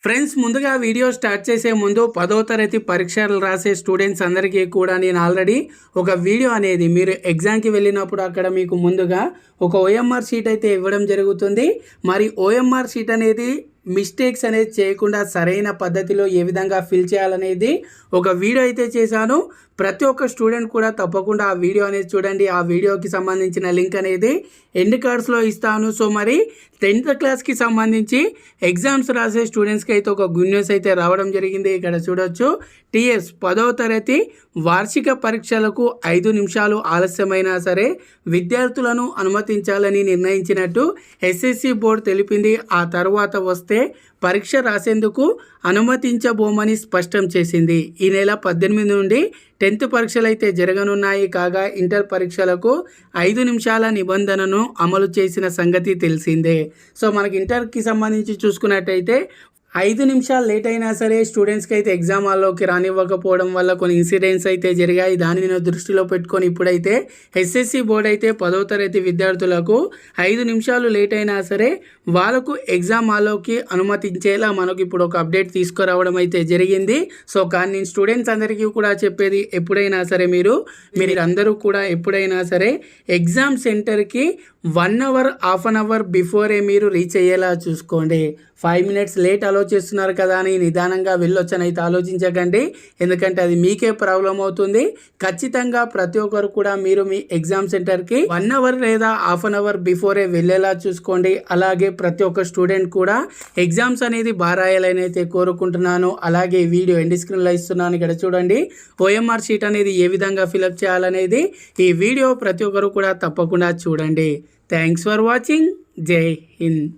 Friends, ముందుగా video start చేసే ముందు 10వ తరగతి పరీక్షలు రాసే స్టూడెంట్స్ అందరికీ కూడా నేను ఆల్రెడీ ఒక వీడియో అనేది మీరు ఎగ్జామ్కి వెళ్ళినప్పుడు అక్కడ మీకు ముందుగా ఒక ఓఎంఆర్ షీట్ అయితే ఇవ్వడం జరుగుతుంది. మరి ఓఎంఆర్ షీట్ అనేది మిస్టేక్స్ అనేది చేయకుండా సరైన పద్ధతిలో ఏ విధంగా ఫిల్ చేయాలనేది ఒక వీడియో అయితే చేశాను. ప్రతి ఒక్క స్టూడెంట్ కూడా తప్పకుండా ఆ వీడియో అనేది చూడండి. ఆ వీడియోకి సంబంధించిన లింక్ అనేది ఎండ్ కార్డ్స్లో ఇస్తాను. సో మరి 10th క్లాస్కి సంబంధించి ఎగ్జామ్స్ రాసే స్టూడెంట్స్కి అయితే ఒక గుడ్ న్యూస్ అయితే రావడం జరిగింది. ఇక్కడ చూడొచ్చు, టీఎస్ 10వ తరగతి వార్షిక పరీక్షలకు 5 నిమిషాలు ఆలస్యమైనా సరే విద్యార్థులను అనుమతించాలని నిర్ణయించినట్టు ఎస్ఎస్సి బోర్డు తెలిపింది. ఆ తర్వాత వస్తే పరీక్ష రాసేందుకు అనుమతించబోమని స్పష్టం చేసింది. ఈ నెల 18 నుండి 10th పరీక్షలు అయితే జరగనున్నాయి. కాగా ఇంటర్ పరీక్షలకు 5 నిమిషాల నిబంధనను అమలు చేసిన సంగతి తెలిసిందే. సో మనకి ఇంటర్కి సంబంధించి చూసుకున్నట్టయితే 5 నిమిషాలు లేట్ అయినా సరే స్టూడెంట్స్కి అయితే ఎగ్జామ్ హాల్లోకి రానివ్వకపోవడం వల్ల కొన్ని ఇన్సిడెంట్స్ అయితే జరిగాయి. దానిని దృష్టిలో పెట్టుకొని ఇప్పుడైతే ఎస్ఎస్సి బోర్డు అయితే 10వ తరగతి విద్యార్థులకు 5 నిమిషాలు లేట్ అయినా సరే వాళ్ళకు ఎగ్జామ్ హాల్లోకి అనుమతించేలా మనకు ఇప్పుడు ఒక అప్డేట్ తీసుకురావడం అయితే జరిగింది. సో కానీ నేను స్టూడెంట్స్ అందరికీ కూడా చెప్పేది, ఎప్పుడైనా సరే మీరు అందరూ కూడా ఎప్పుడైనా సరే ఎగ్జామ్ సెంటర్కి 1 hour, half an hour before మీరు రీచ్ అయ్యేలా చూసుకోండి. 5 మినిట్స్ లేట్ ఆలోచిస్తున్నారు కదా అని నిదానంగా వెళ్ళొచ్చని అయితే ఆలోచించకండి. ఎందుకంటే అది మీకే ప్రాబ్లం అవుతుంది. ఖచ్చితంగా ప్రతి ఒక్కరు కూడా మీరు మీ ఎగ్జామ్ సెంటర్కి 1 అవర్ లేదా హాఫ్ అన్ అవర్ బిఫోరే వెళ్ళేలా చూసుకోండి. అలాగే ప్రతి ఒక్క స్టూడెంట్ కూడా ఎగ్జామ్స్ అనేది బాగా రాయాలని అయితే కోరుకుంటున్నాను. అలాగే వీడియో ఎండ్ స్క్రీన్లో ఇస్తున్నాను. ఇక్కడ చూడండి, ఓఎంఆర్ షీట్ అనేది ఏ విధంగా ఫిలప్ చేయాలనేది ఈ వీడియో ప్రతి ఒక్కరు కూడా తప్పకుండా చూడండి. Thanks for watching. జై హింద్.